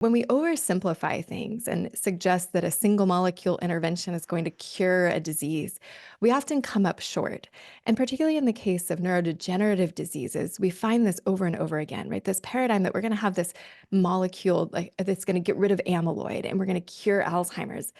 When we oversimplify things and suggest that a single molecule intervention is going to cure a disease, we often come up short. And particularly in the case of neurodegenerative diseases, we find this over and over again, right? This paradigm that we're going to have this molecule that's going to get rid of amyloid and we're going to cure Alzheimer's.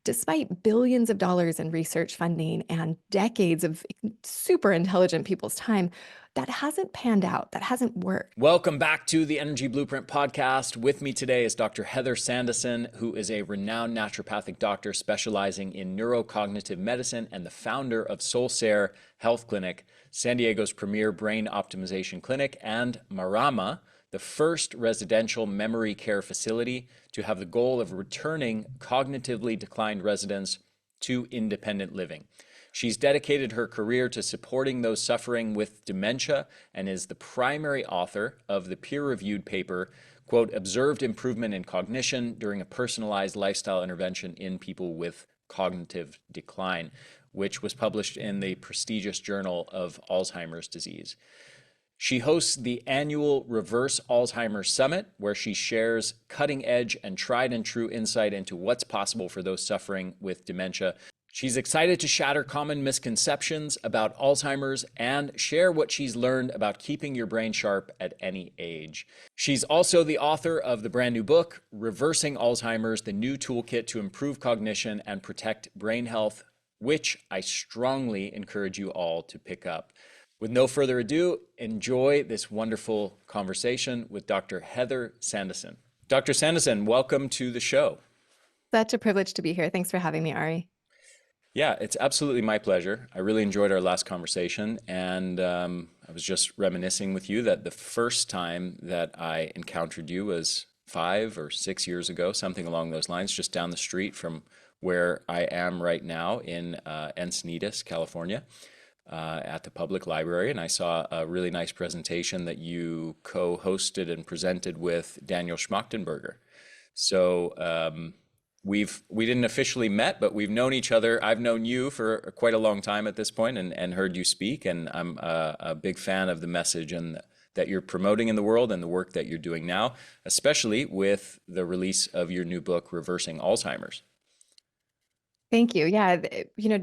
Despite billions of dollars in research funding and decades of super intelligent people's time, that hasn't panned out. That hasn't worked. Welcome back to the Energy Blueprint podcast. With me today is Dr. Heather Sandison, who is a renowned naturopathic doctor specializing in neurocognitive medicine and the founder of Solsair Health Clinic, San Diego's premier brain optimization clinic, and Marama, the first residential memory care facility to have the goal of returning cognitively declined residents to independent living. She's dedicated her career to supporting those suffering with dementia and is the primary author of the peer-reviewed paper, quote, Observed Improvement in Cognition During a Personalized Lifestyle Intervention in People with Cognitive Decline, which was published in the prestigious Journal of Alzheimer's Disease. She hosts the annual Reverse Alzheimer's Summit, where she shares cutting-edge and tried-and-true insight into what's possible for those suffering with dementia. She's excited to shatter common misconceptions about Alzheimer's and share what she's learned about keeping your brain sharp at any age. She's also the author of the brand new book, Reversing Alzheimer's, the new toolkit to improve cognition and protect brain health, which I strongly encourage you all to pick up. With no further ado, enjoy this wonderful conversation with Dr. Heather Sandison. Dr. Sandison, welcome to the show. Such a privilege to be here. Thanks for having me, Ari. Yeah, it's absolutely my pleasure. I really enjoyed our last conversation, and I was just reminiscing with you that the first time that I encountered you was 5 or 6 years ago, something along those lines, just down the street from where I am right now in Encinitas, California. At the public library, and I saw a really nice presentation that you co-hosted and presented with Daniel Schmachtenberger. So we didn't officially met, but we've known each other. I've known you for quite a long time at this point, and heard you speak, and I'm a big fan of the message and that you're promoting in the world and the work that you're doing now, especially with the release of your new book, Reversing Alzheimer's. Thank you. Yeah,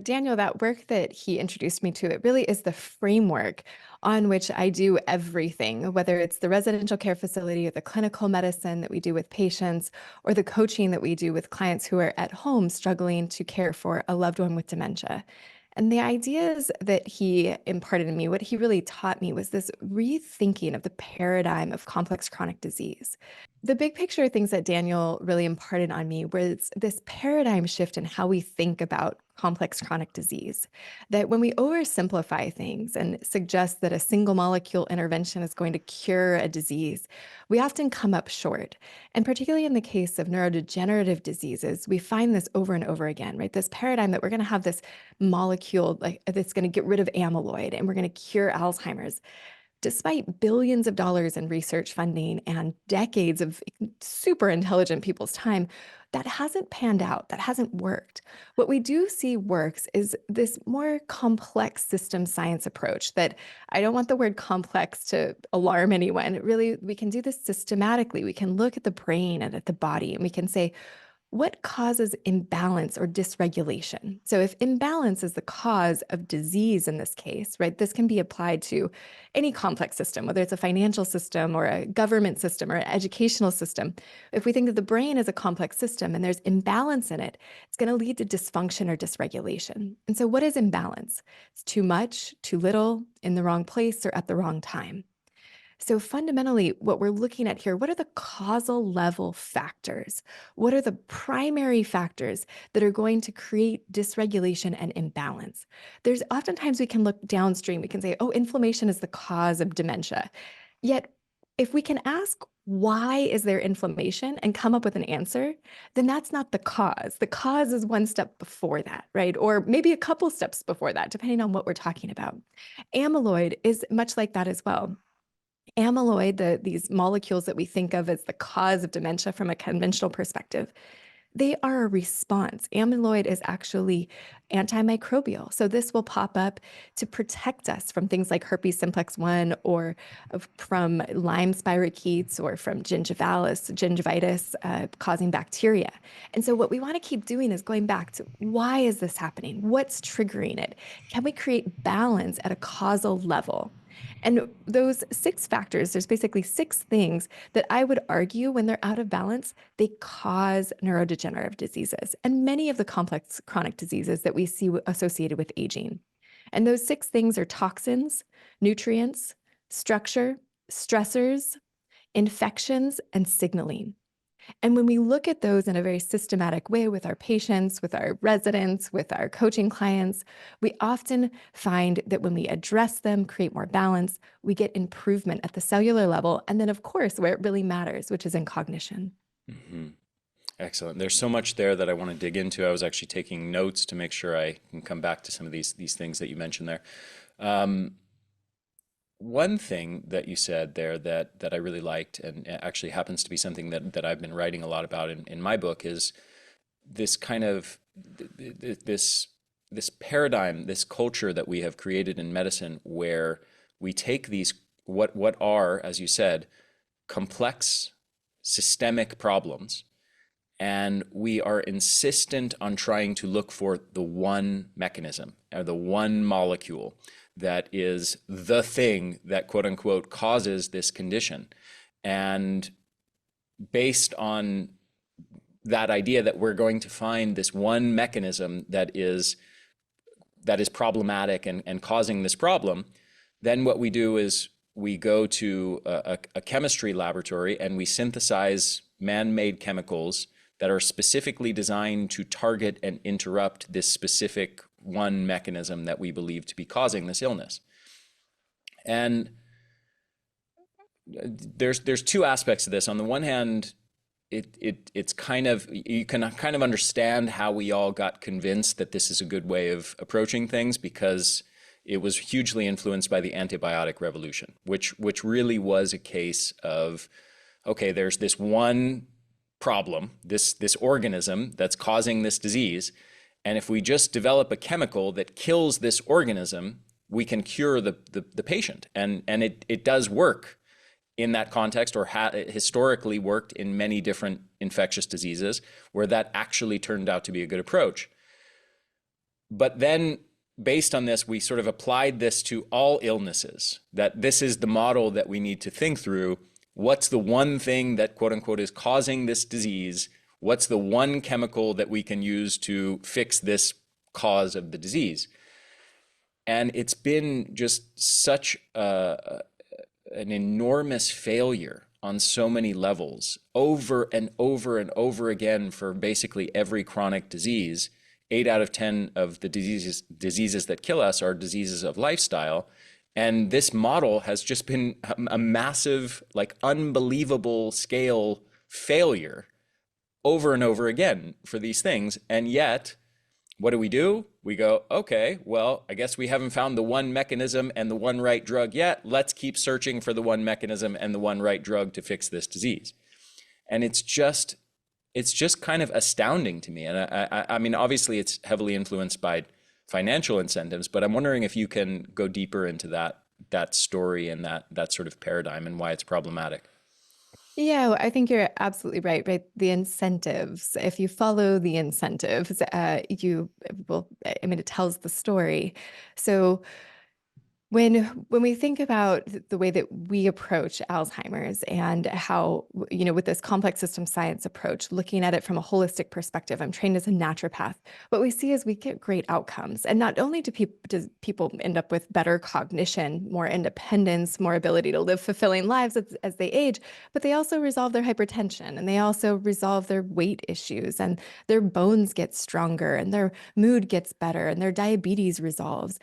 Daniel, that work that he introduced me to, it really is the framework on which I do everything, whether it's the residential care facility or the clinical medicine that we do with patients or the coaching that we do with clients who are at home struggling to care for a loved one with dementia. And the ideas that he imparted in me, what he really taught me was this rethinking of the paradigm of complex chronic disease. The big picture things that Daniel really imparted on me was this paradigm shift in how we think about complex chronic disease. That when we oversimplify things and suggest that a single molecule intervention is going to cure a disease, we often come up short. And particularly in the case of neurodegenerative diseases, we find this over and over again, right? This paradigm that we're going to have this molecule that's going to get rid of amyloid and we're going to cure Alzheimer's. Despite billions of dollars in research funding and decades of super intelligent people's time, that hasn't panned out. That hasn't worked. What we do see works is this more complex system science approach that I don't want the word complex to alarm anyone. Really, we can do this systematically. We can look at the brain and at the body, and we can say, what causes imbalance or dysregulation? So if imbalance is the cause of disease in this case, right, this can be applied to any complex system, whether it's a financial system or a government system or an educational system. If we think that the brain is a complex system and there's imbalance in it, it's going to lead to dysfunction or dysregulation. And so what is imbalance? It's too much, too little, in the wrong place, or at the wrong time. So fundamentally, what we're looking at here, what are the causal level factors? What are the primary factors that are going to create dysregulation and imbalance? There's oftentimes we can look downstream. We can say, oh, inflammation is the cause of dementia. Yet, if we can ask, why is there inflammation and come up with an answer, then that's not the cause. The cause is one step before that, right? Or maybe a couple steps before that, depending on what we're talking about. Amyloid is much like that as well. Amyloid, these molecules that we think of as the cause of dementia from a conventional perspective, they are a response. Amyloid is actually antimicrobial. So this will pop up to protect us from things like herpes simplex 1 or from Lyme spirochetes or from gingivitis causing bacteria. And so what we want to keep doing is going back to why is this happening? What's triggering it? Can we create balance at a causal level? And those 6 factors, there's basically 6 things that I would argue when they're out of balance, they cause neurodegenerative diseases and many of the complex chronic diseases that we see associated with aging. And those 6 things are toxins, nutrients, structure, stressors, infections, and signaling. And when we look at those in a very systematic way with our patients, with our residents, with our coaching clients, we often find that when we address them, create more balance, we get improvement at the cellular level. And then, of course, where it really matters, which is in cognition. Hmm. Excellent. There's so much there that I want to dig into. I was actually taking notes to make sure I can come back to some of these things that you mentioned there. One thing that you said there that I really liked, and actually happens to be something that I've been writing a lot about in my book, is this kind of this paradigm, this culture that we have created in medicine, where we take these what are, as you said, complex systemic problems, and we are insistent on trying to look for the one mechanism or the one molecule that is the thing that quote unquote causes this condition. And based on that idea that we're going to find this one mechanism that is problematic and causing this problem, then what we do is we go to a chemistry laboratory and we synthesize man-made chemicals that are specifically designed to target and interrupt this specific one mechanism that we believe to be causing this illness. And there's 2 aspects to this. On the one hand, it's kind of, you can kind of understand how we all got convinced that this is a good way of approaching things, because it was hugely influenced by the antibiotic revolution, which really was a case of, okay, there's this one problem, this organism that's causing this disease, and if we just develop a chemical that kills this organism, we can cure the patient. And it does work in that context, or historically worked in many different infectious diseases where that actually turned out to be a good approach. But then based on this, we sort of applied this to all illnesses, that this is the model that we need to think through. What's the one thing that quote unquote is causing this disease? What's the one chemical that we can use to fix this cause of the disease? And it's been just such an enormous failure on so many levels, over and over and over again, for basically every chronic disease. 8 out of 10 of the diseases that kill us are diseases of lifestyle. And this model has just been a massive, like unbelievable scale failure over and over again for these things. And yet, what do? We go, okay, well, I guess we haven't found the one mechanism and the one right drug yet. Let's keep searching for the one mechanism and the one right drug to fix this disease. And it's just kind of astounding to me. And I mean, obviously it's heavily influenced by financial incentives, but I'm wondering if you can go deeper into that story and that sort of paradigm and why it's problematic. Yeah, I think you're absolutely right, right? The incentives, if you follow the incentives, you will, I mean, it tells the story. So when we think about the way that we approach Alzheimer's and how, with this complex system science approach, looking at it from a holistic perspective, I'm trained as a naturopath. What we see is we get great outcomes. And not only do people end up with better cognition, more independence, more ability to live fulfilling lives as they age, but they also resolve their hypertension, and they also resolve their weight issues, and their bones get stronger, and their mood gets better, and their diabetes resolves.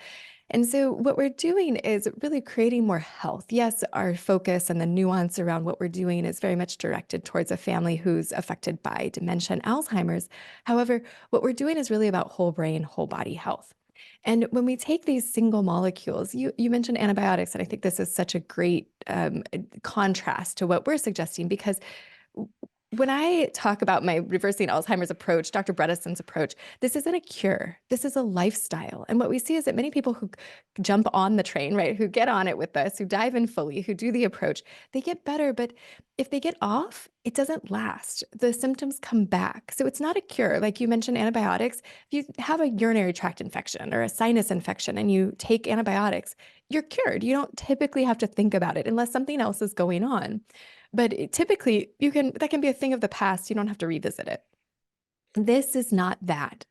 And so what we're doing is really creating more health. Yes, our focus and the nuance around what we're doing is very much directed towards a family who's affected by dementia and Alzheimer's. However, what we're doing is really about whole brain, whole body health. And when we take these single molecules, you mentioned antibiotics, and I think this is such a great contrast to what we're suggesting, because when I talk about my reversing Alzheimer's approach, Dr. Bredesen's approach, this isn't a cure. This is a lifestyle. And what we see is that many people who jump on the train, right, who get on it with us, who dive in fully, who do the approach, they get better. But if they get off, it doesn't last. The symptoms come back. So it's not a cure. Like you mentioned, antibiotics. If you have a urinary tract infection or a sinus infection and you take antibiotics, you're cured. You don't typically have to think about it unless something else is going on. But typically, that can be a thing of the past. You don't have to revisit it. This is not that.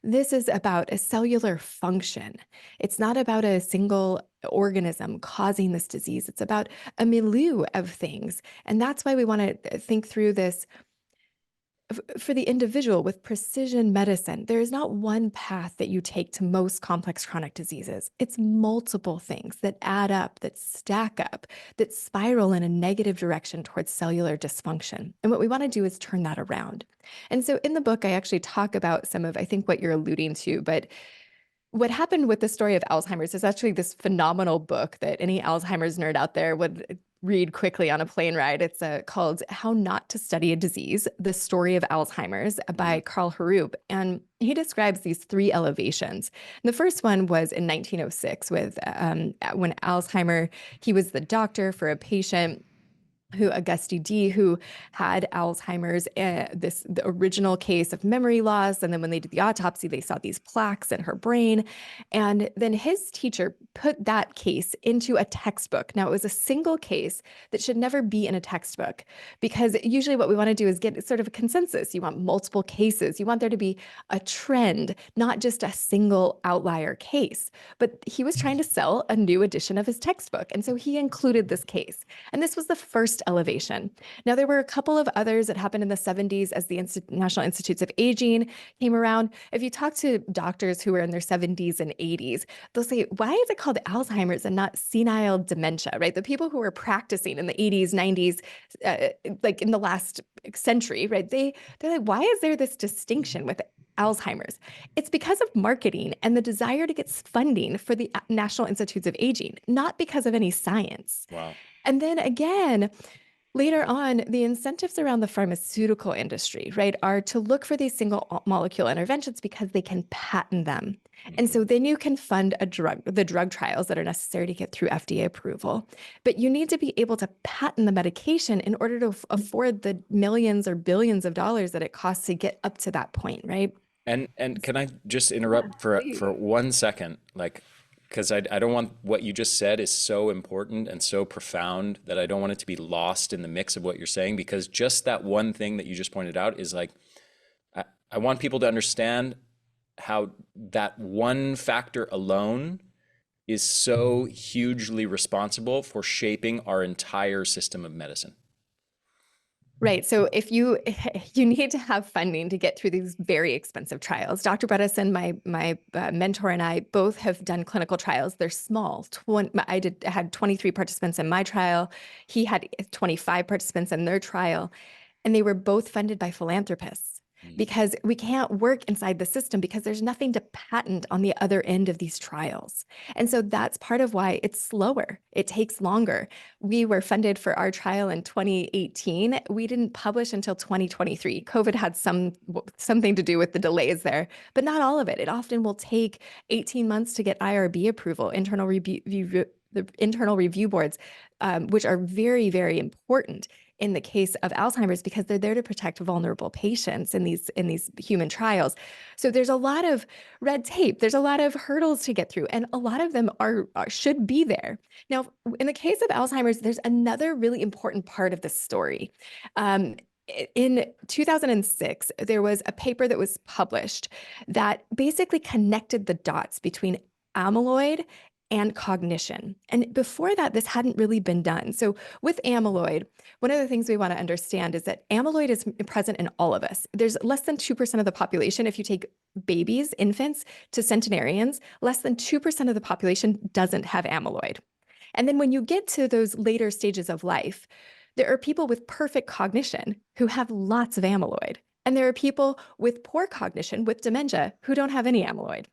This is about a cellular function. It's not about a single organism causing this disease. It's about a milieu of things. And that's why we want to think through this for the individual with precision medicine. There is not one path that you take to most complex chronic diseases. It's multiple things that add up, that stack up, that spiral in a negative direction towards cellular dysfunction. And what we want to do is turn that around. And so in the book, I actually talk about some of, I think, what you're alluding to, but what happened with the story of Alzheimer's is actually this phenomenal book that any Alzheimer's nerd out there would read quickly on a plane ride. It's called How Not to Study a Disease, The Story of Alzheimer's by Carl Harub. And he describes these three elevations. And the first one was in 1906 with when Alzheimer, he was the doctor for a patient Auguste D, who had Alzheimer's, the original case of memory loss. And then when they did the autopsy, they saw these plaques in her brain. And then his teacher put that case into a textbook. Now, it was a single case that should never be in a textbook, because usually what we want to do is get sort of a consensus. You want multiple cases. You want there to be a trend, not just a single outlier case. But he was trying to sell a new edition of his textbook. And so he included this case. And this was the first elevation. Now, there were a couple of others that happened in the 70s as the National Institutes of Aging came around. If you talk to doctors who were in their 70s and 80s, they'll say, why is it called Alzheimer's and not senile dementia, right? The people who were practicing in the 80s, 90s, like in the last century, right? They're like, why is there this distinction with Alzheimer's? It's because of marketing and the desire to get funding for the National Institutes of Aging, not because of any science. Wow. And then again, later on, the incentives around the pharmaceutical industry, right, are to look for these single molecule interventions because they can patent them. And so then you can fund the drug trials that are necessary to get through FDA approval. But you need to be able to patent the medication in order to afford the millions or billions of dollars that it costs to get up to that point, right? And can I just interrupt for 1 second? Like, because I don't want, what you just said is so important and so profound that I don't want it to be lost in the mix of what you're saying, because just that one thing that you just pointed out is like, I want people to understand how that one factor alone is so hugely responsible for shaping our entire system of medicine. Right. So if you need to have funding to get through these very expensive trials. Dr. Bredesen, my mentor, and I both have done clinical trials. They're small. I had 23 participants in my trial. He had 25 participants in their trial, and they were both funded by philanthropists. Because we can't work inside the system because there's nothing to patent on the other end of these trials. And so that's part of why it's slower. It takes longer. We were funded for our trial in 2018. We didn't publish until 2023. COVID had something to do with the delays there, but not all of it. It often will take 18 months to get IRB approval, the internal review boards, which are very, very important in the case of Alzheimer's, because they're there to protect vulnerable patients in these human trials. So there's a lot of red tape. There's a lot of hurdles to get through, and a lot of them should be there. Now, in the case of Alzheimer's, there's another really important part of the story. In 2006, there was a paper that was published that basically connected the dots between amyloid and cognition. And before that, this hadn't really been done. So with amyloid, one of the things we want to understand is that amyloid is present in all of us. There's less than 2% of the population. If you take babies, infants to centenarians, less than 2% of the population doesn't have amyloid. And then when you get to those later stages of life, there are people with perfect cognition who have lots of amyloid. And there are people with poor cognition, with dementia, who don't have any amyloid.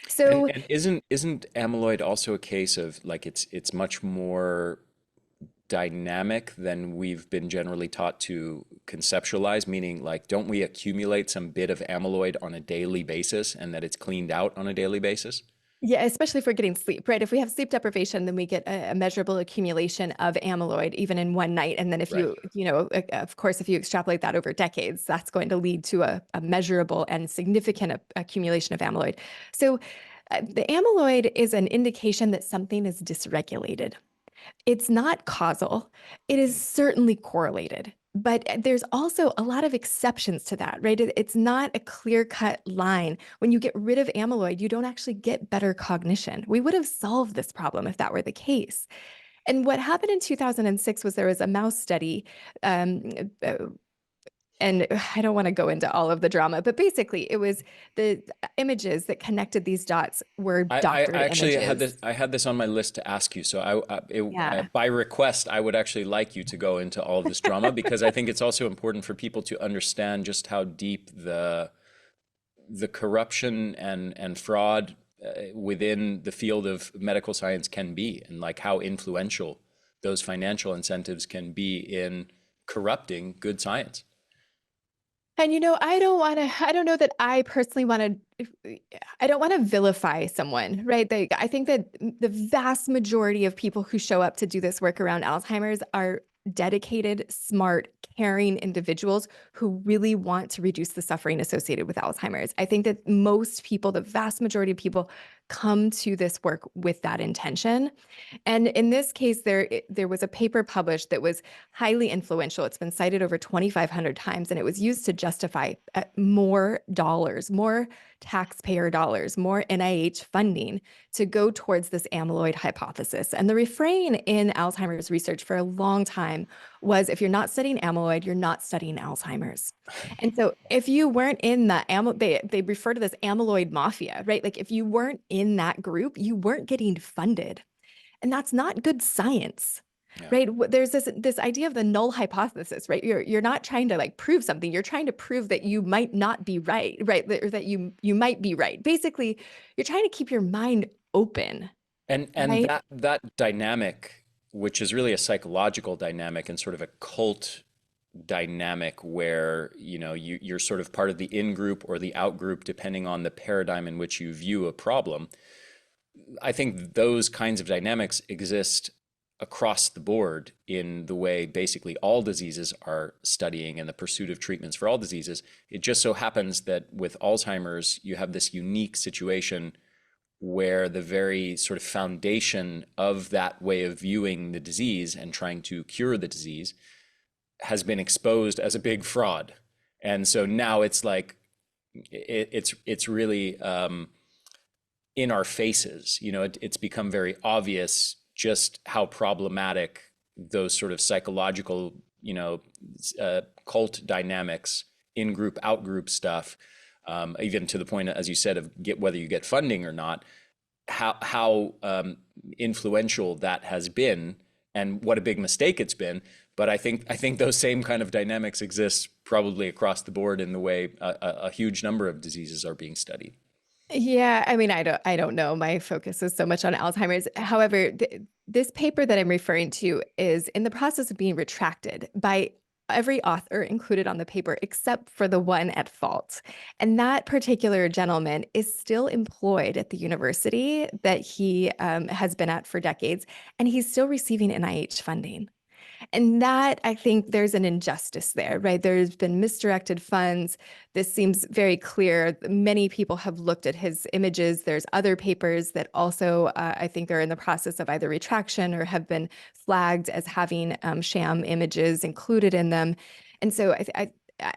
So and isn't amyloid also a case of like it's much more dynamic than we've been generally taught to conceptualize, meaning like, don't we accumulate some bit of amyloid on a daily basis and that it's cleaned out on a daily basis? Yeah, especially if we're getting sleep, right? If we have sleep deprivation, then we get a measurable accumulation of amyloid even in one night. And then if Right. of course, if you extrapolate that over decades, that's going to lead to a measurable and significant accumulation of amyloid. So the amyloid is an indication that something is dysregulated. It's not causal. It is certainly correlated. But there's also a lot of exceptions to that, right? It's not a clear-cut line. When you get rid of amyloid, you don't actually get better cognition. We would have solved this problem if that were the case. And what happened in 2006 was there was a mouse study, um, uh, and I don't want to go into all of the drama, but basically it was the images that connected these dots were I doctored actually had this. images. I had this on my list to ask you. So Yeah. by request, I would actually like you to go into all of this drama because I think it's also important for people to understand just how deep the corruption and fraud within the field of medical science can be, and like how influential those financial incentives can be in corrupting good science. And I don't know that I personally want to, I don't want to vilify someone, right? I think that the vast majority of people who show up to do this work around Alzheimer's are dedicated, smart, caring individuals who really want to reduce the suffering associated with Alzheimer's. I think that most people, the vast majority of people, come to this work with that intention. And in this case, there was a paper published that was highly influential. It's been cited over 2,500 times, and it was used to justify more dollars, more taxpayer dollars, more NIH funding to go towards this amyloid hypothesis. And the refrain in Alzheimer's research for a long time was, if you're not studying amyloid, you're not studying Alzheimer's. And so if you weren't in the they refer to this amyloid mafia, right? Like if you weren't in that group, you weren't getting funded. And that's not good science, Yeah. right? There's this idea of the null hypothesis, right? You're not trying to like prove something. You're trying to prove that you might not be right, right? Or that you might be right. Basically, you're trying to keep your mind open, And right? that dynamic, which is really a psychological dynamic and sort of a cult dynamic where, you're sort of part of the in group or the out group, depending on the paradigm in which you view a problem. I think those kinds of dynamics exist across the board in the way basically all diseases are studying and the pursuit of treatments for all diseases. It just so happens that with Alzheimer's, you have this unique situation where the very sort of foundation of that way of viewing the disease and trying to cure the disease has been exposed as a big fraud. And so now it's like it's really in our faces. It's become very obvious just how problematic those sort of psychological, cult dynamics, in group, out group stuff, even to the point, as you said, of whether you get funding or not, how influential that has been, and what a big mistake it's been. But I think those same kind of dynamics exist probably across the board in the way a huge number of diseases are being studied. Yeah, I mean, I don't know. My focus is so much on Alzheimer's. However, this paper that I'm referring to is in the process of being retracted by every author included on the paper, except for the one at fault. And that particular gentleman is still employed at the university that he has been at for decades, and he's still receiving NIH funding. And that, I think there's an injustice there, right? There's been misdirected funds. This seems very clear. Many people have looked at his images. There's other papers that also, I think, are in the process of either retraction or have been flagged as having sham images included in them. And so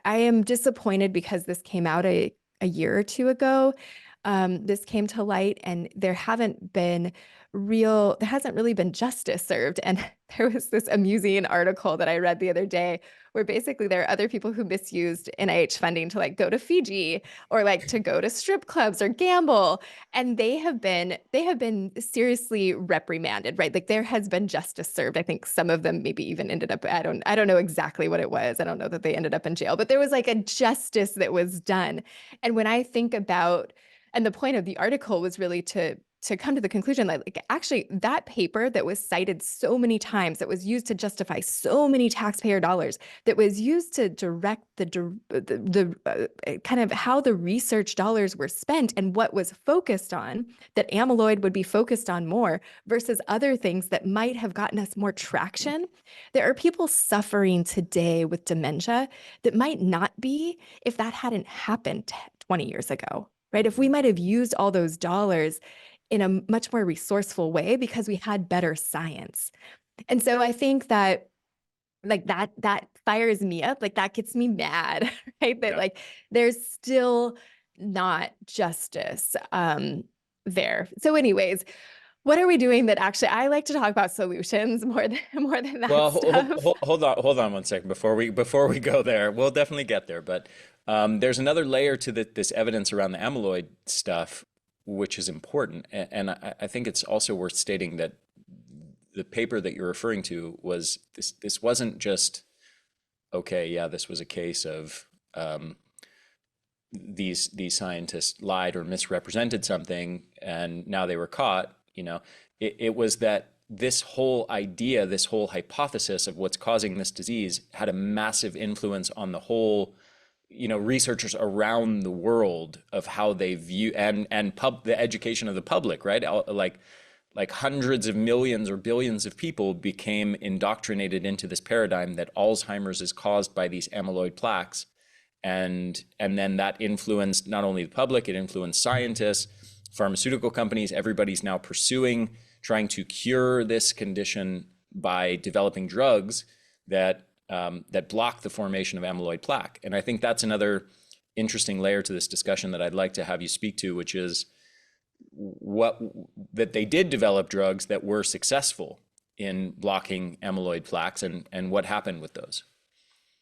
I am disappointed because this came out a year or two ago. This came to light, and there hasn't really been justice served. And there was this amusing article that I read the other day where basically there are other people who misused NIH funding to like go to Fiji or like to go to strip clubs or gamble. And they have been seriously reprimanded, right? Like there has been justice served. I think some of them maybe even ended up, I don't know exactly what it was. I don't know that they ended up in jail, but there was like a justice that was done. And when I think about, and the point of the article was really to to come to the conclusion that like actually that paper that was cited so many times, that was used to justify so many taxpayer dollars, that was used to direct kind of how the research dollars were spent and what was focused on, that amyloid would be focused on more versus other things that might have gotten us more traction. There are people suffering today with dementia that might not be if that hadn't happened 20 years ago, right? If we might have used all those dollars in a much more resourceful way because we had better science. And so I think that like that fires me up, like that gets me mad, right? That Yeah. like there's still not justice there. So anyways, what are we doing that actually I like to talk about solutions more than that Well, stuff. hold on 1 second before we go there. We'll definitely get there, but there's another layer to this evidence around the amyloid stuff, which is important, and I think it's also worth stating that the paper that you're referring to was this. This wasn't just okay. Yeah, this was a case of these scientists lied or misrepresented something, and now they were caught. It was that this whole idea, this whole hypothesis of what's causing this disease had a massive influence on the whole, researchers around the world of how they view the education of the public, right? Like hundreds of millions or billions of people became indoctrinated into this paradigm that Alzheimer's is caused by these amyloid plaques. And then that influenced not only the public, it influenced scientists, pharmaceutical companies. Everybody's now trying to cure this condition by developing drugs that block the formation of amyloid plaque. And I think that's another interesting layer to this discussion that I'd like to have you speak to, which is that they did develop drugs that were successful in blocking amyloid plaques, and what happened with those.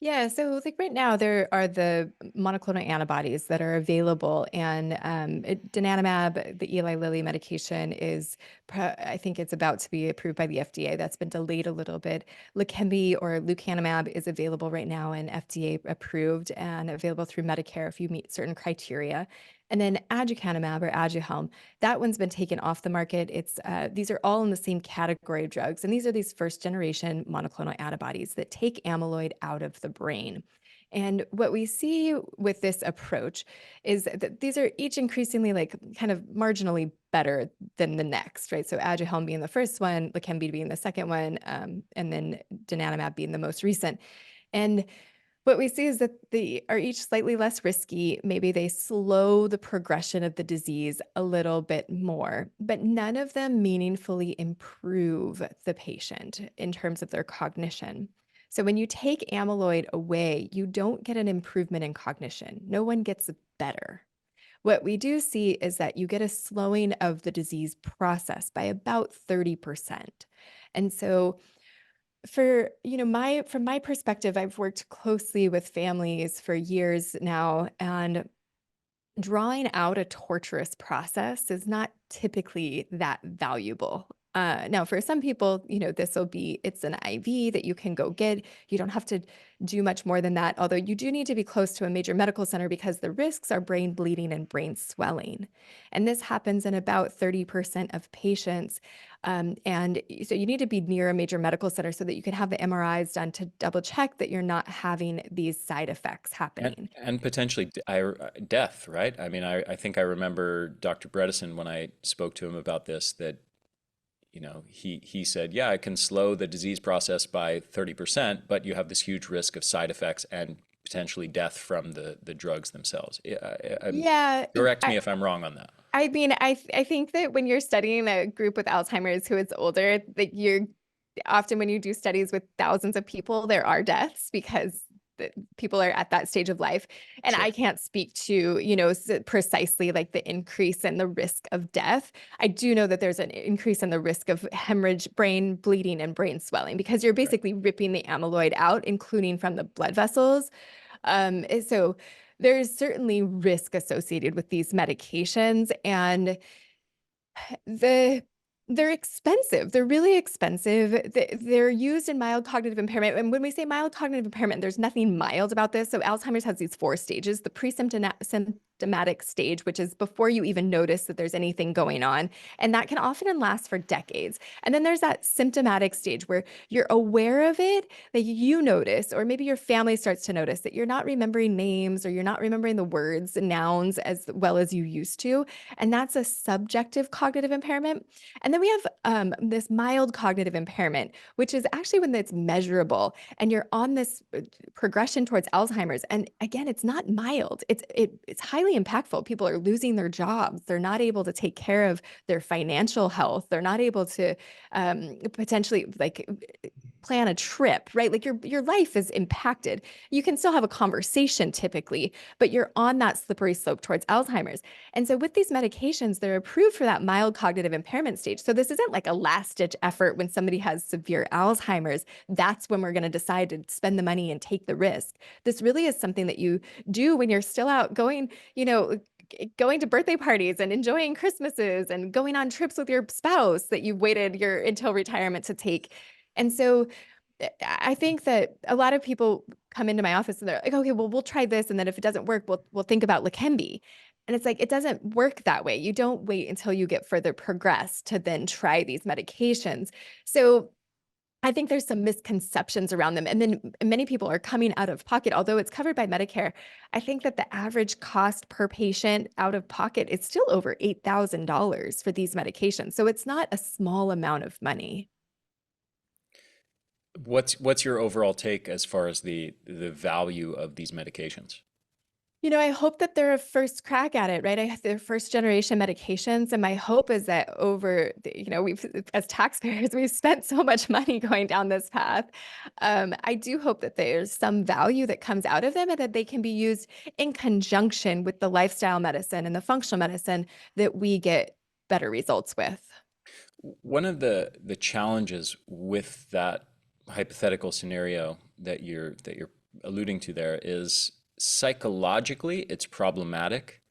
Yeah, so like right now there are the monoclonal antibodies that are available, and donanemab, the Eli Lilly medication, I think it's about to be approved by the FDA. That's been delayed a little bit. Leqembi or lecanemab is available right now and FDA approved and available through Medicare if you meet certain criteria. And then aducanumab or Aduhelm, that one's been taken off the market. These are all in the same category of drugs. And these are these first generation monoclonal antibodies that take amyloid out of the brain. And what we see with this approach is that these are each increasingly like kind of marginally better than the next, right? So Aduhelm being the first one, Leqembi being the second one, and then donanemab being the most recent. And what we see is that they are each slightly less risky. Maybe they slow the progression of the disease a little bit more, but none of them meaningfully improve the patient in terms of their cognition. So when you take amyloid away, you don't get an improvement in cognition. No one gets better. What we do see is that you get a slowing of the disease process by about 30%. And so from my perspective, I've worked closely with families for years now, and drawing out a torturous process is not typically that valuable. Now, for some people, it's an IV that you can go get. You don't have to do much more than that, although you do need to be close to a major medical center because the risks are brain bleeding and brain swelling. And this happens in about 30% of patients. And so you need to be near a major medical center so that you can have the MRIs done to double check that you're not having these side effects happening. And potentially death, right? I mean, I think I remember Dr. Bredesen when I spoke to him about this, that he said, yeah, it can slow the disease process by 30%, but you have this huge risk of side effects and potentially death from the drugs themselves. Yeah, Correct me if I'm wrong on that. I mean, I think that when you're studying a group with Alzheimer's who is older, that you're often when you do studies with thousands of people, there are deaths because people are at that stage of life. And Sure. I can't speak to, precisely like the increase in the risk of death. I do know that there's an increase in the risk of hemorrhage, brain bleeding, and brain swelling because you're Right. basically ripping the amyloid out, including from the blood vessels. So there's certainly risk associated with these medications. And the They're expensive. They're really expensive. They're used in mild cognitive impairment. And when we say mild cognitive impairment, there's nothing mild about this. So Alzheimer's has these four stages: the pre-symptomatic stage, which is before you even notice that there's anything going on. And that can often last for decades. And then there's that symptomatic stage where you're aware of it, that you notice, or maybe your family starts to notice that you're not remembering names or you're not remembering the words and nouns as well as you used to. And that's a subjective cognitive impairment. And then we have this mild cognitive impairment, which is actually when it's measurable and you're on this progression towards Alzheimer's. And again, it's not mild. It's highly impactful. People are losing their jobs. They're not able to take care of their financial health. They're not able to potentially like plan a trip, right? Like your life is impacted. You can still have a conversation typically, but you're on that slippery slope towards Alzheimer's. And so with these medications, they're approved for that mild cognitive impairment stage. So this isn't like a last ditch effort when somebody has severe Alzheimer's. That's when we're going to decide to spend the money and take the risk. This really is something that you do when you're still out going, going to birthday parties and enjoying Christmases and going on trips with your spouse that you've waited your until retirement to take. And so I think that a lot of people come into my office and they're like, okay, well, we'll try this. And then if it doesn't work, we'll think about Leqembi. And it's like, it doesn't work that way. You don't wait until you get further progressed to then try these medications. So I think there's some misconceptions around them. And then many people are coming out of pocket, although it's covered by Medicare. I think that the average cost per patient out of pocket is still over $8,000 for these medications. So it's not a small amount of money. What's your overall take as far as the value of these medications? I hope that they're a first crack at it, right? They're first generation medications. And my hope is that we've, as taxpayers, we've spent so much money going down this path. I do hope that there's some value that comes out of them and that they can be used in conjunction with the lifestyle medicine and the functional medicine that we get better results with. One of the challenges with that hypothetical scenario that you're alluding to there is psychologically it's problematic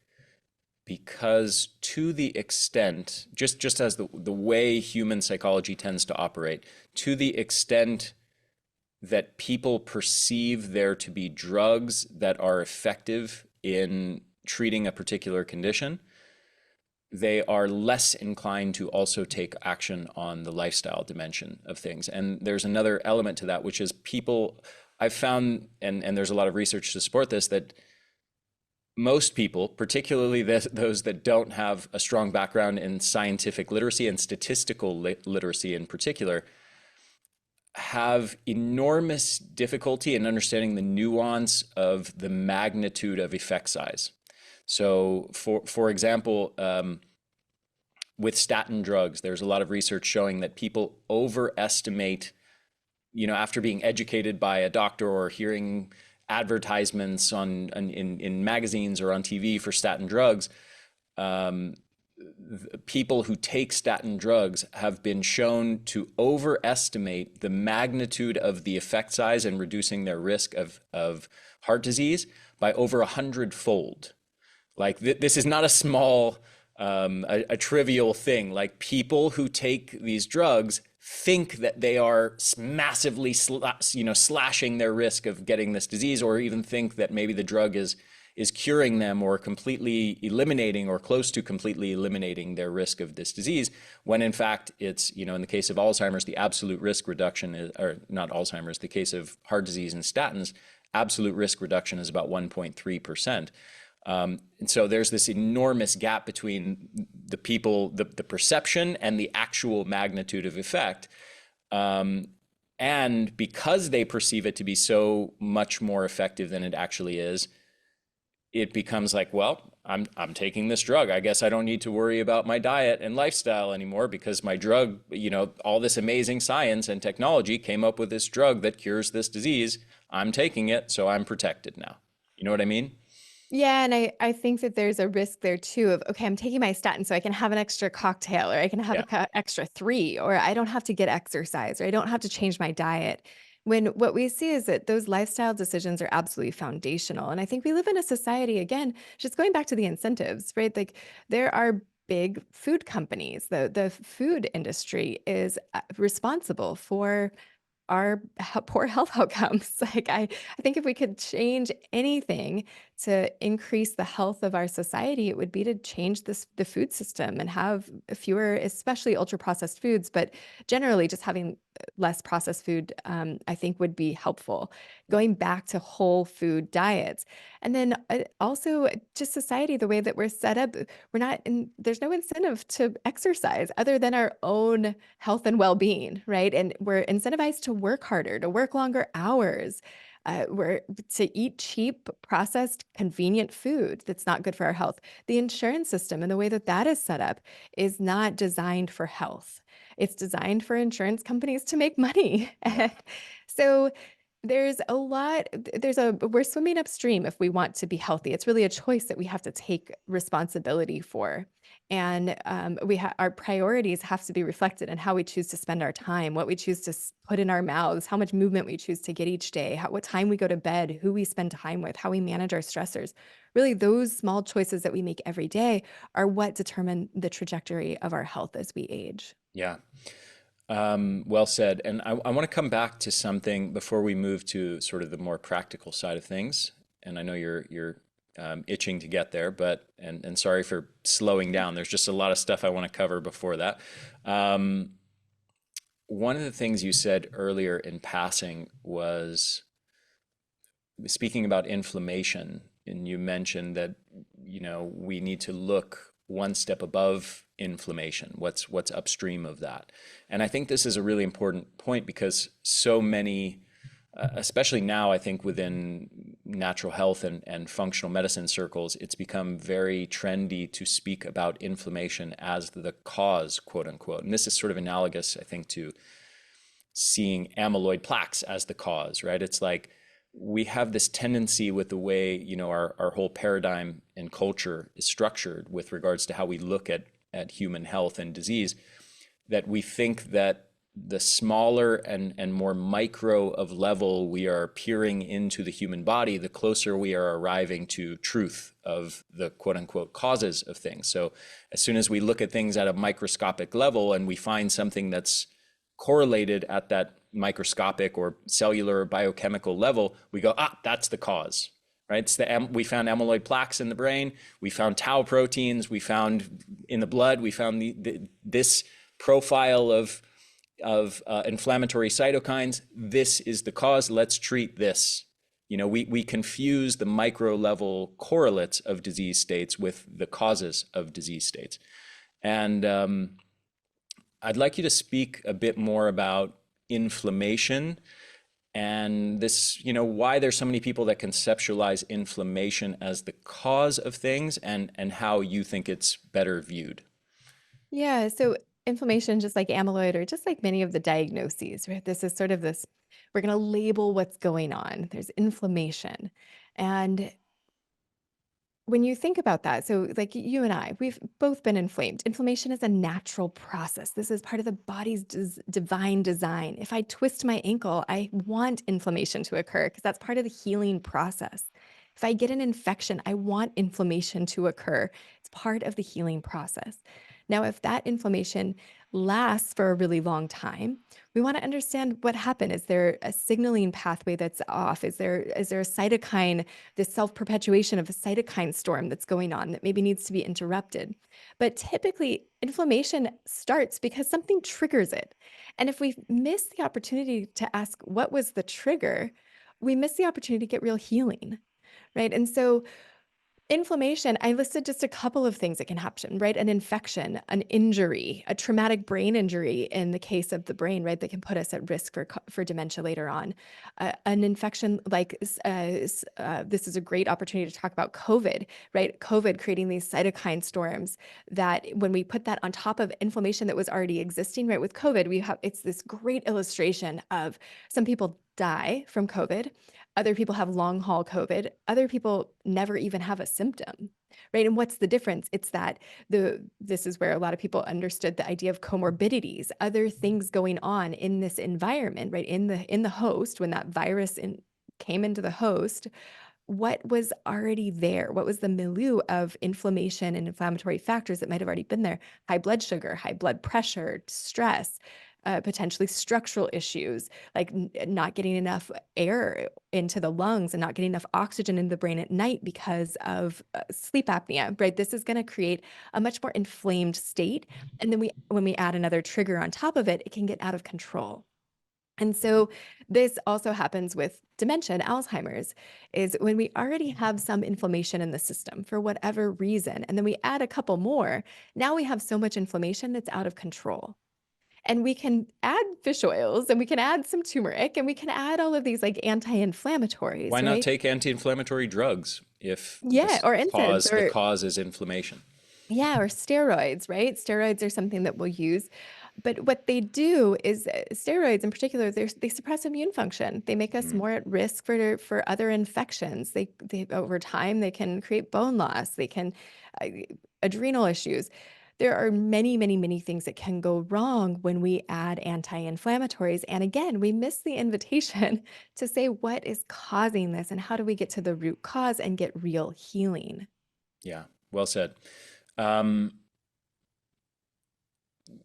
because to the extent just as the way human psychology tends to operate, to the extent that people perceive there to be drugs that are effective in treating a particular condition, they are less inclined to also take action on the lifestyle dimension of things. And there's another element to that, which is people, I've found, and there's a lot of research to support this, that most people, particularly those that don't have a strong background in scientific literacy and statistical literacy in particular, have enormous difficulty in understanding the nuance of the magnitude of effect size. So for example, with statin drugs, there's a lot of research showing that people overestimate, after being educated by a doctor or hearing advertisements in magazines or on TV for statin drugs, people who take statin drugs have been shown to overestimate the magnitude of the effect size in reducing their risk of heart disease by over 100-fold. Like this is not a small, a trivial thing. Like people who take these drugs think that they are massively, slashing their risk of getting this disease, or even think that maybe the drug is curing them or completely eliminating or close to completely eliminating their risk of this disease, when in fact it's, in the case of Alzheimer's, the absolute risk reduction is, or not Alzheimer's, the case of heart disease and statins, absolute risk reduction is about 1.3%. And so there's this enormous gap between the people, the perception and the actual magnitude of effect. And because they perceive it to be so much more effective than it actually is, it becomes like, well, I'm taking this drug. I guess I don't need to worry about my diet and lifestyle anymore because my drug, all this amazing science and technology came up with this drug that cures this disease. I'm taking it, so I'm protected now. You know what I mean? Yeah, and I think that there's a risk there too of, okay, I'm taking my statin so I can have an extra cocktail, or I can have Yeah. an extra three, or I don't have to get exercise, or I don't have to change my diet. When what we see is that those lifestyle decisions are absolutely foundational. And I think we live in a society, again, just going back to the incentives, right? Like there are big food companies. The food industry is responsible for our poor health outcomes. Like I think if we could change anything to increase the health of our society, it would be to change the food system and have fewer, especially ultra processed foods, but generally just having less processed food, I think would be helpful. Going back to whole food diets. And then also just society, the way that we're set up, there's no incentive to exercise other than our own health and well-being, right? And we're incentivized to work harder, to work longer hours. We're to eat cheap, processed, convenient food that's not good for our health. The insurance system and the way that that is set up is not designed for health. It's designed for insurance companies to make money. Yeah. So we're swimming upstream if we want to be healthy. It's really a choice that we have to take responsibility for. And our priorities have to be reflected in how we choose to spend our time, what we choose to put in our mouths, how much movement we choose to get each day, what time we go to bed, who we spend time with, how we manage our stressors. Really, those small choices that we make every day are what determine the trajectory of our health as we age. Yeah. Well said. And I want to come back to something before we move to sort of the more practical side of things. And I know you're itching to get there, but and sorry for slowing down. There's just a lot of stuff I want to cover before that. One of the things you said earlier in passing was speaking about inflammation, and you mentioned that, we need to look one step above inflammation, what's upstream of that. And I think this is a really important point because so many, especially now, I think within natural health and functional medicine circles, it's become very trendy to speak about inflammation as the cause, quote unquote. And this is sort of analogous, I think, to seeing amyloid plaques as the cause, right? It's like we have this tendency with the way, our whole paradigm and culture is structured with regards to how we look at human health and disease, that we think that the smaller and more micro of level we are peering into the human body, the closer we are arriving to truth of the quote unquote causes of things. So as soon as we look at things at a microscopic level and we find something that's correlated at that microscopic or cellular or biochemical level, we go, that's the cause, right? We found amyloid plaques in the brain. We found tau proteins. We found in the blood. We found this profile of inflammatory cytokines. This is the cause. Let's treat this. We confuse the micro level correlates of disease states with the causes of disease states. And I'd like you to speak a bit more about inflammation and this, why there's so many people that conceptualize inflammation as the cause of things and how you think it's better viewed. Yeah, so inflammation, just like amyloid or just like many of the diagnoses, right? This is sort of we're going to label what's going on. There's inflammation. And when you think about that, so like you and I, we've both been inflamed. Inflammation is a natural process. This is part of the body's divine design. If I twist my ankle, I want inflammation to occur because that's part of the healing process. If I get an infection, I want inflammation to occur. It's part of the healing process. Now, if that inflammation lasts for a really long time, we want to understand what happened. Is there a signaling pathway that's off? Is there a cytokine, this self-perpetuation of a cytokine storm that's going on that maybe needs to be interrupted? But typically, inflammation starts because something triggers it. And if we miss the opportunity to ask what was the trigger, we miss the opportunity to get real healing, right? And so inflammation, I listed just a couple of things that can happen, right? An infection, an injury, a traumatic brain injury in the case of the brain, right? That can put us at risk for dementia later on. An infection like this is a great opportunity to talk about COVID, right? COVID creating these cytokine storms that when we put that on top of inflammation that was already existing, right? With COVID, it's this great illustration of some people die from COVID. Other people have long haul COVID. Other people never even have a symptom, right? And what's the difference? It's that this is where a lot of people understood the idea of comorbidities, other things going on in this environment, right? In the host, when that virus came into the host, what was already there? What was the milieu of inflammation and inflammatory factors that might have already been there? High blood sugar, high blood pressure, stress, potentially structural issues, like not getting enough air into the lungs and not getting enough oxygen in the brain at night because of sleep apnea, right? This is going to create a much more inflamed state. And then when we add another trigger on top of it, it can get out of control. And so this also happens with dementia and Alzheimer's, is when we already have some inflammation in the system for whatever reason, and then we add a couple more, now we have so much inflammation that's out of control. And we can add fish oils and we can add some turmeric and we can add all of these like Why anti-inflammatories, not right? take anti-inflammatory drugs if Yeah, or incense the or cause is inflammation? yeah, or steroids, right? Steroids are something that we'll use. But what they do is steroids in particular, they suppress immune function. They make us Mm, more at risk for other infections. They over time they can create bone loss. They can uh, adrenal issues. There are many, many, many things that can go wrong when we add anti-inflammatories. And again, we miss the invitation to say what is causing this and how do we get to the root cause and get real healing. yeah, well said. Um,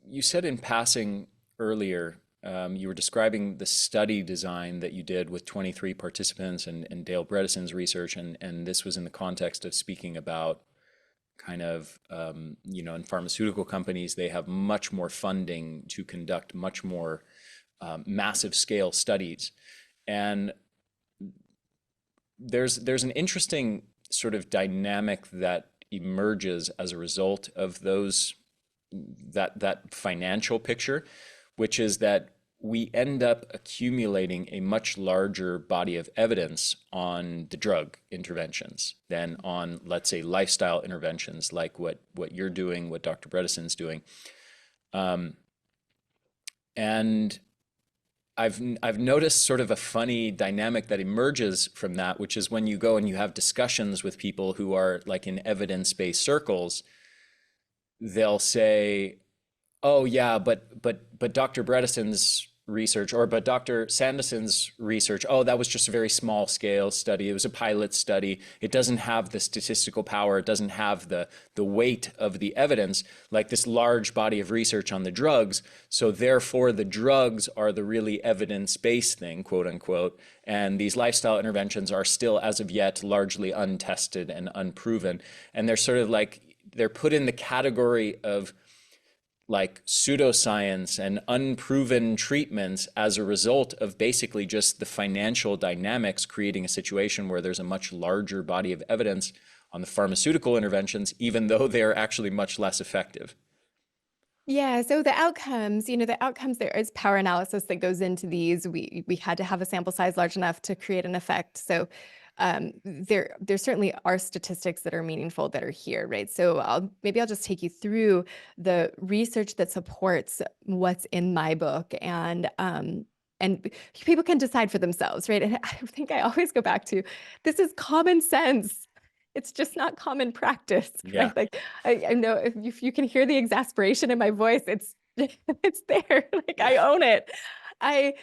you said in passing earlier, you were describing the study design that you did with 23 participants and Dale Bredesen's research, and this was in the context of speaking about kind of, in pharmaceutical companies, they have much more funding to conduct much more massive scale studies. And there's an interesting sort of dynamic that emerges as a result of that financial picture, which is that we end up accumulating a much larger body of evidence on the drug interventions than on, let's say, lifestyle interventions like what you're doing, what Dr. Bredesen's doing. And I've noticed sort of a funny dynamic that emerges from that, which is when you go and you have discussions with people who are like in evidence-based circles, they'll say, "Oh yeah, but Dr. Bredesen's research, or but Dr. Sandison's research, oh, that was just a very small scale study. It was a pilot study. It doesn't have the statistical power. It doesn't have the weight of the evidence like this large body of research on the drugs. So therefore, the drugs are the really evidence-based thing, quote unquote, and these lifestyle interventions are still, as of yet, largely untested and unproven. And they're sort of like they're put in the category of like pseudoscience and unproven treatments as a result of basically just the financial dynamics creating a situation where there's a much larger body of evidence on the pharmaceutical interventions, even though they are actually much less effective." Yeah, so the outcomes, there is power analysis that goes into these. We had to have a sample size large enough to create an effect. So there certainly are statistics that are meaningful that are here, right? So maybe I'll just take you through the research that supports what's in my book, and people can decide for themselves, right? And I think I always go back to this is common sense. It's just not common practice, Yeah. right? Like I know if you can hear the exasperation in my voice, it's it's there. Like I own it. I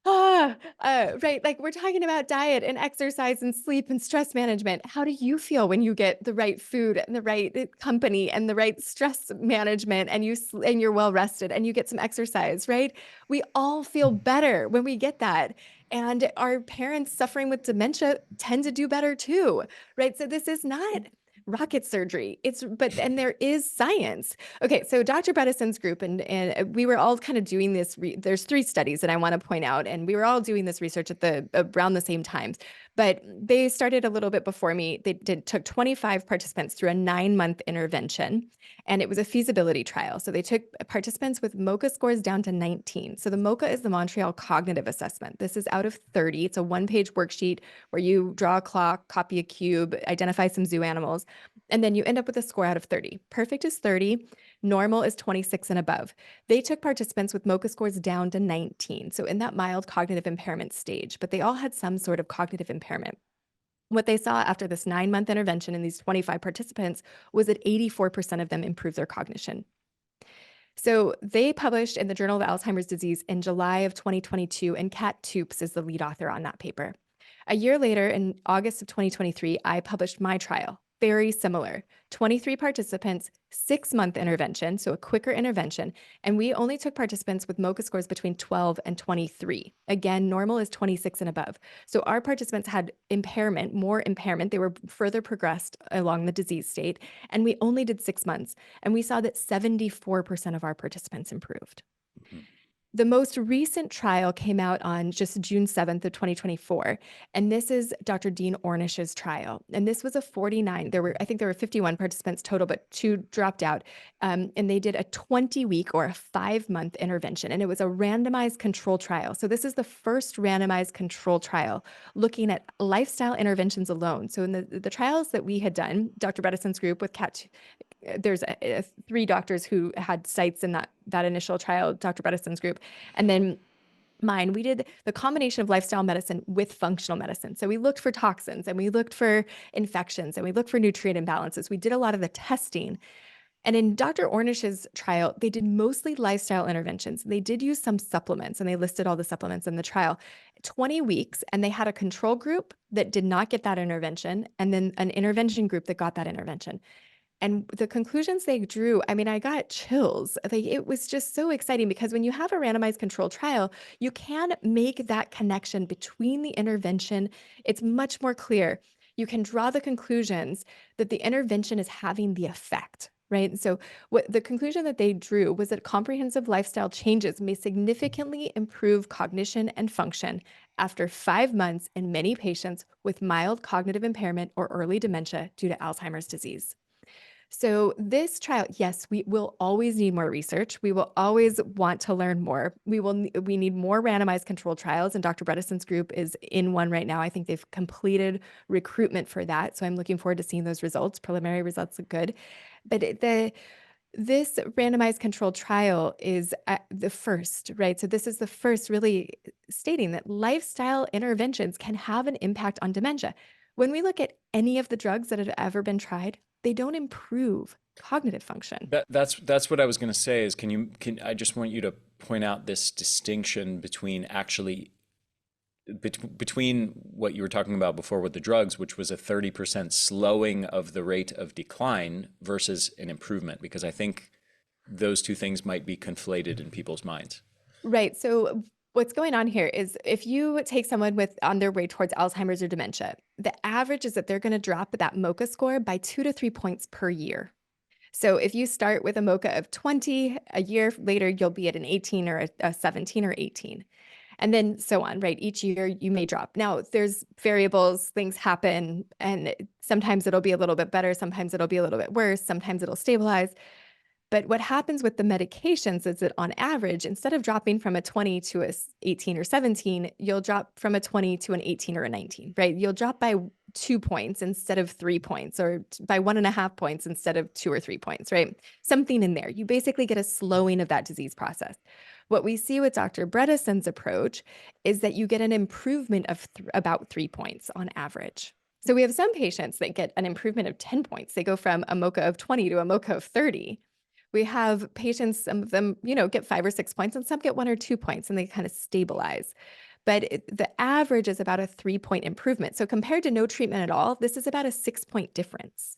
right. Like we're talking about diet and exercise and sleep and stress management. How do you feel when you get the right food and the right company and the right stress management and and you're well rested and you get some exercise, right? We all feel better when we get that. And our parents suffering with dementia tend to do better too, right? So this is not rocket surgery. And there is science. Okay, so Dr. Bredesen's group and we were all kind of doing this. There's 3 studies that I want to point out, and we were all doing this research at around the same times. But they started a little bit before me. Took 25 participants through a 9-month intervention, and it was a feasibility trial. So they took participants with MoCA scores down to 19. So the MoCA is the Montreal Cognitive Assessment. This is out of 30. It's a 1-page worksheet where you draw a clock, copy a cube, identify some zoo animals, and then you end up with a score out of 30. Perfect is 30, normal is 26 and above. They took participants with MoCA scores down to 19, so in that mild cognitive impairment stage, but they all had some sort of cognitive impairment. What they saw after this 9-month intervention in these 25 participants was that 84% of them improved their cognition. So they published in the Journal of Alzheimer's Disease in July of 2022, and Kat Toops is the lead author on that paper. A year later, in August of 2023, I published my trial, very similar. 23 participants, 6-month intervention, so a quicker intervention. And we only took participants with MoCA scores between 12 and 23. Again, normal is 26 and above. So our participants had impairment, more impairment. They were further progressed along the disease state. And we only did 6 months. And we saw that 74% of our participants improved. Mhm. The most recent trial came out on just June 7th of 2024, and this is Dr. Dean Ornish's trial. And this was a 49. I think there were 51 participants total, but 2 dropped out. And they did a 20-week or a 5-month intervention, and it was a randomized control trial. So this is the first randomized control trial looking at lifestyle interventions alone. So in the trials that we had done, Dr. Bredesen's group with there's 3 doctors who had sites in that initial trial, Dr. Bredesen's group. And then mine, we did the combination of lifestyle medicine with functional medicine. So we looked for toxins and we looked for infections and we looked for nutrient imbalances. We did a lot of the testing. And in Dr. Ornish's trial, they did mostly lifestyle interventions. They did use some supplements, and they listed all the supplements in the trial. 20 weeks, and they had a control group that did not get that intervention, and then an intervention group that got that intervention. And the conclusions they drew, I mean, I got chills. Like, it was just so exciting because when you have a randomized control trial, you can make that connection between the intervention. It's much more clear. You can draw the conclusions that the intervention is having the effect, right? So what the conclusion that they drew was that comprehensive lifestyle changes may significantly improve cognition and function after 5 months in many patients with mild cognitive impairment or early dementia due to Alzheimer's disease. So this trial, yes, we will always need more research. We will always want to learn more. We need more randomized controlled trials, and Dr. Bredesen's group is in one right now. I think they've completed recruitment for that. So I'm looking forward to seeing those results. Preliminary results look good. But this randomized controlled trial is the first, right? So this is the first really stating that lifestyle interventions can have an impact on dementia. When we look at any of the drugs that have ever been tried, they don't improve cognitive function. That's what I was going to say is can I just want you to point out this distinction between actually between what you were talking about before with the drugs, which was a 30% slowing of the rate of decline versus an improvement, because I think those two things might be conflated in people's minds. Right. So what's going on here is if you take someone with on their way towards Alzheimer's or dementia, the average is that they're going to drop that MoCA score by 2 to 3 points per year. So if you start with a MoCA of 20, a year later, you'll be at an 18 or a 17 or 18. And then so on, right? Each year you may drop. Now there's variables, things happen, and sometimes it'll be a little bit better, sometimes it'll be a little bit worse, sometimes it'll stabilize. But what happens with the medications is that on average, instead of dropping from a 20 to a 18 or 17, you'll drop from a 20 to an 18 or a 19, right? You'll drop by 2 points instead of 3 points, or by 1.5 points instead of 2 or 3 points, right? Something in there. You basically get a slowing of that disease process. What we see with Dr. Bredesen's approach is that you get an improvement of about 3 points on average. So we have some patients that get an improvement of 10 points. They go from a MoCA of 20 to a MoCA of 30. We have patients, some of them, get 5 or 6 points, and some get 1 or 2 points, and they kind of stabilize. But the average is about a 3-point improvement. So compared to no treatment at all, this is about a 6-point difference.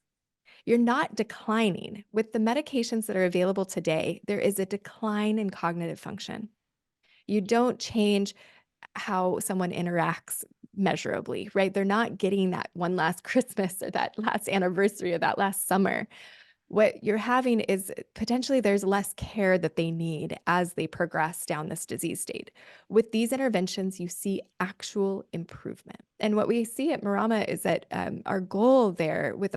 You're not declining. With the medications that are available today, there is a decline in cognitive function. You don't change how someone interacts measurably, right? They're not getting that one last Christmas or that last anniversary or that last summer. What you're having is potentially there's less care that they need as they progress down this disease state. With these interventions, you see actual improvement. And what we see at Marama is that our goal there with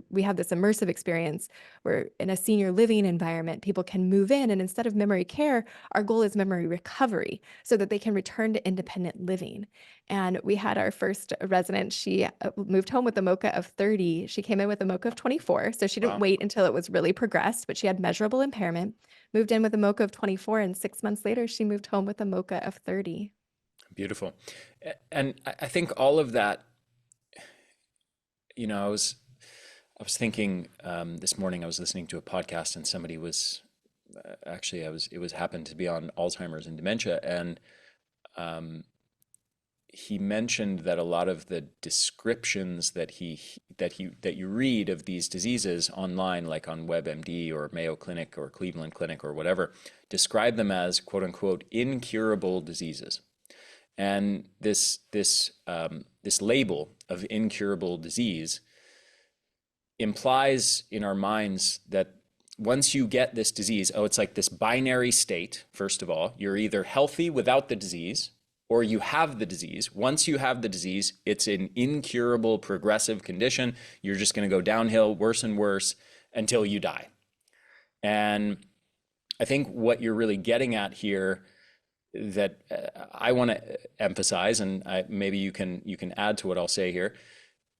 we have this immersive experience where in a senior living environment, people can move in, and instead of memory care, our goal is memory recovery so that they can return to independent living. And we had our first resident, she moved home with a MoCA of 30. She came in with a MoCA of 24. So she didn't Wow. wait until it was really progressed, but she had measurable impairment, moved in with a MoCA of 24. And 6 months later, she moved home with a MoCA of 30. Beautiful. And I think all of that, I was thinking this morning, I was listening to a podcast and somebody was it was happened to be on Alzheimer's and dementia. And he mentioned that a lot of the descriptions that you read of these diseases online, like on WebMD or Mayo Clinic or Cleveland Clinic or whatever, describe them as quote unquote incurable diseases. And this label of incurable disease implies in our minds that once you get this disease, oh, it's like this binary state. First of all, you're either healthy without the disease or you have the disease. Once you have the disease, it's an incurable progressive condition. You're just going to go downhill, worse and worse until you die. And I think what you're really getting at here that I want to emphasize, and maybe you can add to what I'll say here,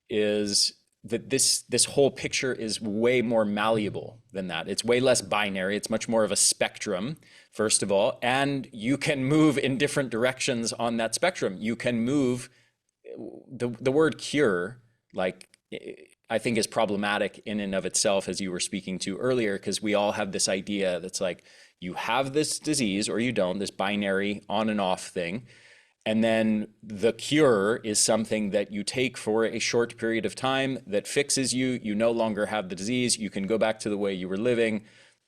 is that this whole picture is way more malleable than that. It's way less binary. It's much more of a spectrum, first of all, and you can move in different directions on that spectrum. You can move, the word cure, like, I think is problematic in and of itself, as you were speaking to earlier, because we all have this idea that's like, you have this disease or you don't, this binary on and off thing. And then the cure is something that you take for a short period of time that fixes you. You no longer have the disease. You can go back to the way you were living,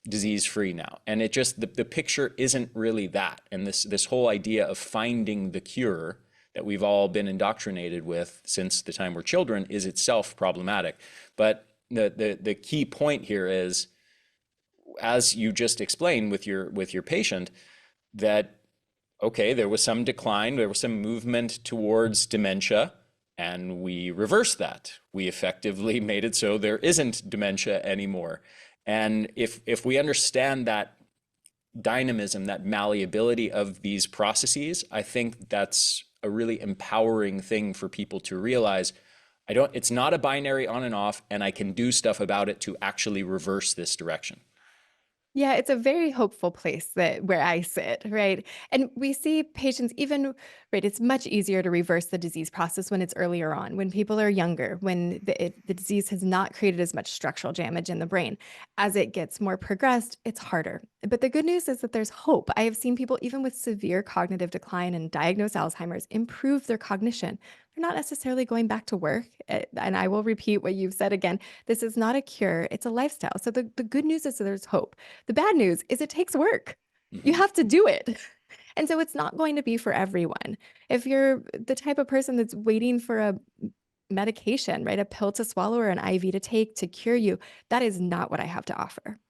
disease free now. And it just, the picture isn't really that. And this whole idea of finding the cure that we've all been indoctrinated with since the time we're children is itself problematic. But the key point here is, as you just explained with your patient, that okay, there was some decline, there was some movement towards dementia, and we reversed that. We effectively made it so there isn't dementia anymore. And if we understand that dynamism, that malleability of these processes, I think that's a really empowering thing for people to realize. It's not a binary on and off, and I can do stuff about it to actually reverse this direction. Yeah, it's a very hopeful place where I sit, right? And we see patients even, right, it's much easier to reverse the disease process when it's earlier on, when people are younger, when the disease has not created as much structural damage in the brain. As it gets more progressed, it's harder. But the good news is that there's hope. I have seen people, even with severe cognitive decline and diagnosed Alzheimer's, improve their cognition. They're not necessarily going back to work. And I will repeat what you've said again. This is not a cure, it's a lifestyle. So the good news is that there's hope. The bad news is it takes work. You have to do it. And so it's not going to be for everyone. If you're the type of person that's waiting for a medication, right, a pill to swallow or an IV to take to cure you, that is not what I have to offer.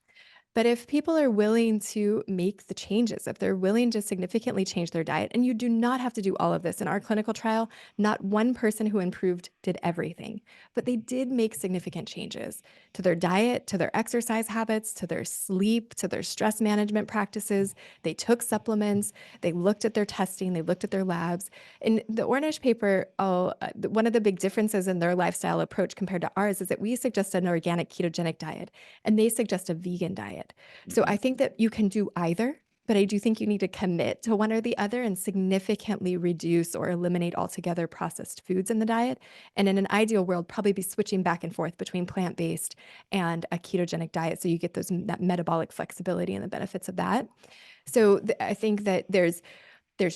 But if people are willing to make the changes, if they're willing to significantly change their diet, and you do not have to do all of this. In our clinical trial, not one person who improved did everything, but they did make significant changes to their diet, to their exercise habits, to their sleep, to their stress management practices. They took supplements, they looked at their testing, they looked at their labs. In the Ornish paper, one of the big differences in their lifestyle approach compared to ours is that we suggest an organic ketogenic diet, and they suggest a vegan diet. So I think that you can do either, but I do think you need to commit to one or the other and significantly reduce or eliminate altogether processed foods in the diet. And in an ideal world, probably be switching back and forth between plant-based and a ketogenic diet, so you get that metabolic flexibility and the benefits of that. So I think that there's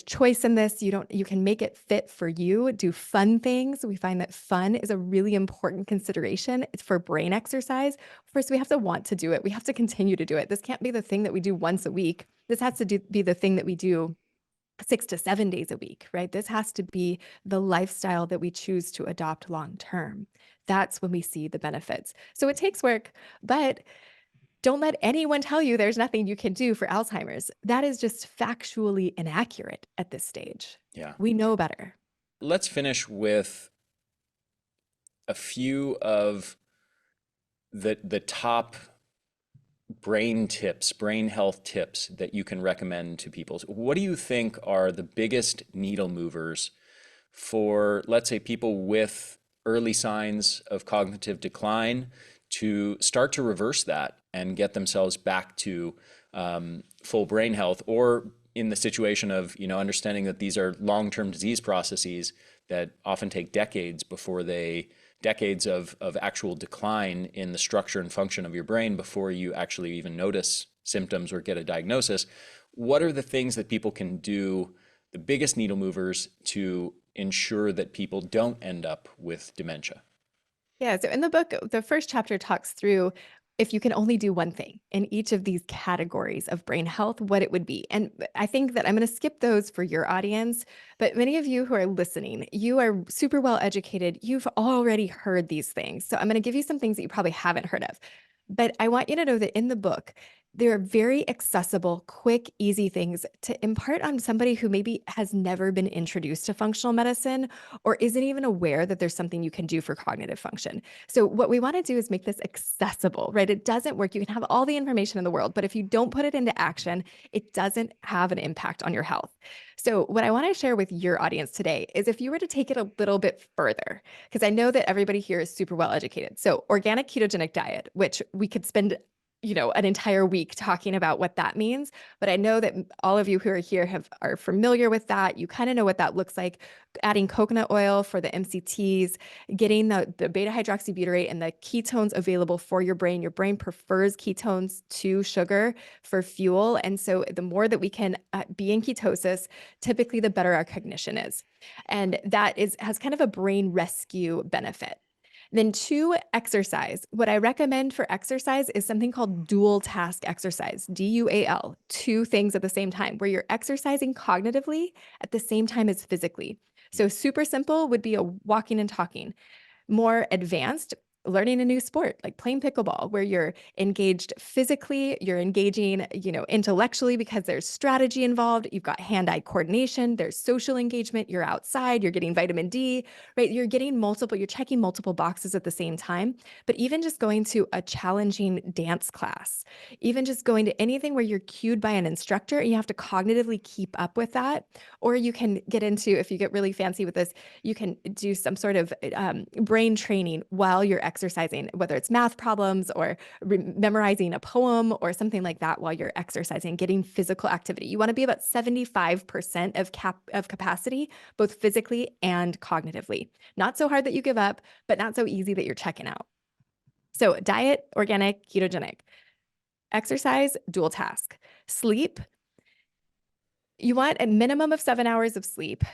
choice in this. You can make it fit for you. Do fun things. We find that fun is a really important consideration. It's for brain exercise. First, we have to want to do it. We have to continue to do it. This can't be the thing that we do once a week. This has to be the thing that we do 6 to 7 days a week, right? This has to be the lifestyle that we choose to adopt long term. That's when we see the benefits. So it takes work, but don't let anyone tell you there's nothing you can do for Alzheimer's. That is just factually inaccurate at this stage. Yeah. We know better. Let's finish with a few of the top brain tips, brain health tips that you can recommend to people. What do you think are the biggest needle movers for, let's say, people with early signs of cognitive decline to start to reverse that and get themselves back to full brain health, or in the situation of, understanding that these are long-term disease processes that often take decades of actual decline in the structure and function of your brain before you actually even notice symptoms or get a diagnosis. What are the things that people can do, the biggest needle movers, to ensure that people don't end up with dementia? Yeah, so in the book, the first chapter talks through if you can only do one thing in each of these categories of brain health, what it would be. And I think that I'm going to skip those for your audience, but many of you who are listening, you are super well educated. You've already heard these things. So I'm going to give you some things that you probably haven't heard of. But I want you to know that in the book, there are very accessible, quick, easy things to impart on somebody who maybe has never been introduced to functional medicine or isn't even aware that there's something you can do for cognitive function. So, what we want to do is make this accessible, right? It doesn't work. You can have all the information in the world, but if you don't put it into action, it doesn't have an impact on your health. So, what I want to share with your audience today is if you were to take it a little bit further, because I know that everybody here is super well educated. So, organic ketogenic diet, which we could spend an entire week talking about what that means. But I know that all of you who are here are familiar with that. You kind of know what that looks like. Adding coconut oil for the MCTs, getting the beta hydroxybutyrate and the ketones available for your brain. Your brain prefers ketones to sugar for fuel. And so the more that we can be in ketosis, typically the better our cognition is. And that has kind of a brain rescue benefit. Then two, exercise. What I recommend for exercise is something called dual task exercise, DUAL, two things at the same time, where you're exercising cognitively at the same time as physically. So super simple would be a walking and talking. More advanced, learning a new sport like playing pickleball, where you're engaged physically, you're engaging, intellectually because there's strategy involved. You've got hand-eye coordination, there's social engagement, you're outside, you're getting vitamin D, right? You're checking multiple boxes at the same time. But even just going to a challenging dance class, even just going to anything where you're cued by an instructor and you have to cognitively keep up with that. Or you can get into, if you get really fancy with this, you can do some sort of brain training while you're exercising, whether it's math problems or memorizing a poem or something like that while you're exercising, getting physical activity. You want to be about 75% of capacity, both physically and cognitively. Not so hard that you give up, but not so easy that you're checking out. So diet, organic, ketogenic. Exercise, dual task. Sleep, you want a minimum of 7 hours of sleep.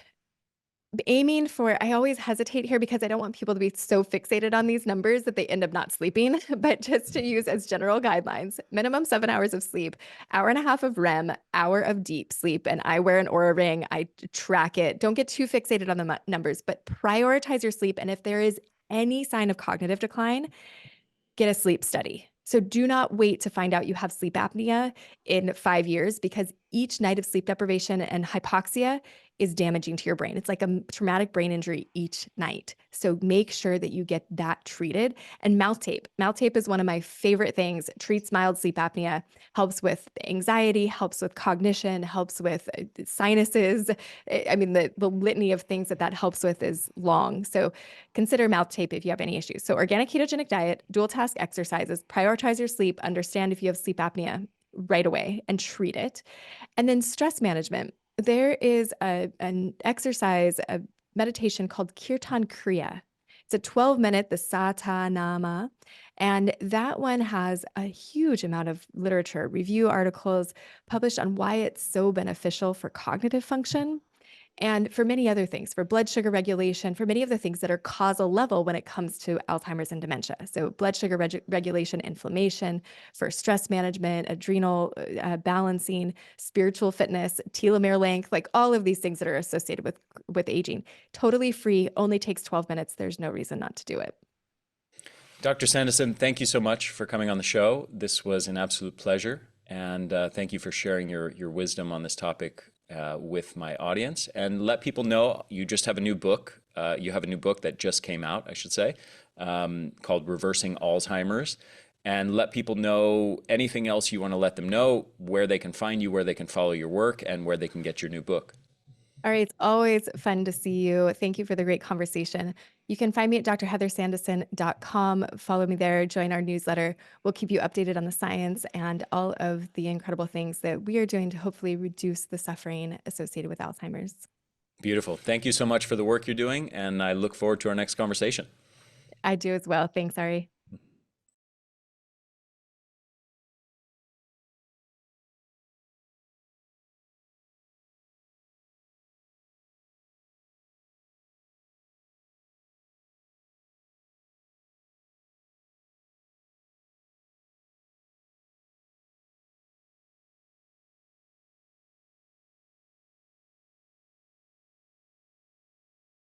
Aiming for, I always hesitate here because I don't want people to be so fixated on these numbers that they end up not sleeping, but just to use as general guidelines, minimum 7 hours of sleep, hour and a half of REM, hour of deep sleep. And I wear an Oura ring, I track it. Don't get too fixated on the numbers, but prioritize your sleep. And if there is any sign of cognitive decline, get a sleep study. So do not wait to find out you have sleep apnea in 5 years, because each night of sleep deprivation and hypoxia is damaging to your brain. It's like a traumatic brain injury each night. So make sure that you get that treated. And mouth tape. Mouth tape is one of my favorite things. Treats mild sleep apnea, helps with anxiety, helps with cognition, helps with sinuses. I mean, the litany of things that helps with is long. So consider mouth tape if you have any issues. So organic ketogenic diet, dual task exercises, prioritize your sleep, understand if you have sleep apnea right away and treat it. And then stress management. There is an exercise, a meditation called Kirtan Kriya. It's a 12-minute, the Satanama, and that one has a huge amount of literature, review articles published on why it's so beneficial for cognitive function and for many other things, for blood sugar regulation, for many of the things that are causal level when it comes to Alzheimer's and dementia. So blood sugar regulation, inflammation, for stress management, adrenal balancing, spiritual fitness, telomere length, like all of these things that are associated with aging. Totally free, only takes 12 minutes. There's no reason not to do it. Dr. Sandison, thank you so much for coming on the show. This was an absolute pleasure. And thank you for sharing your wisdom on this topic with my audience. And let people know you just have a new book. You have a new book that just came out, I should say, called Reversing Alzheimer's. And let people know anything else you want to let them know, where they can find you, where they can follow your work, and where they can get your new book. All right. It's always fun to see you. Thank you for the great conversation. You can find me at drheathersandison.com. Follow me there, join our newsletter. We'll keep you updated on the science and all of the incredible things that we are doing to hopefully reduce the suffering associated with Alzheimer's. Beautiful. Thank you so much for the work you're doing, and I look forward to our next conversation. I do as well. Thanks, Ari.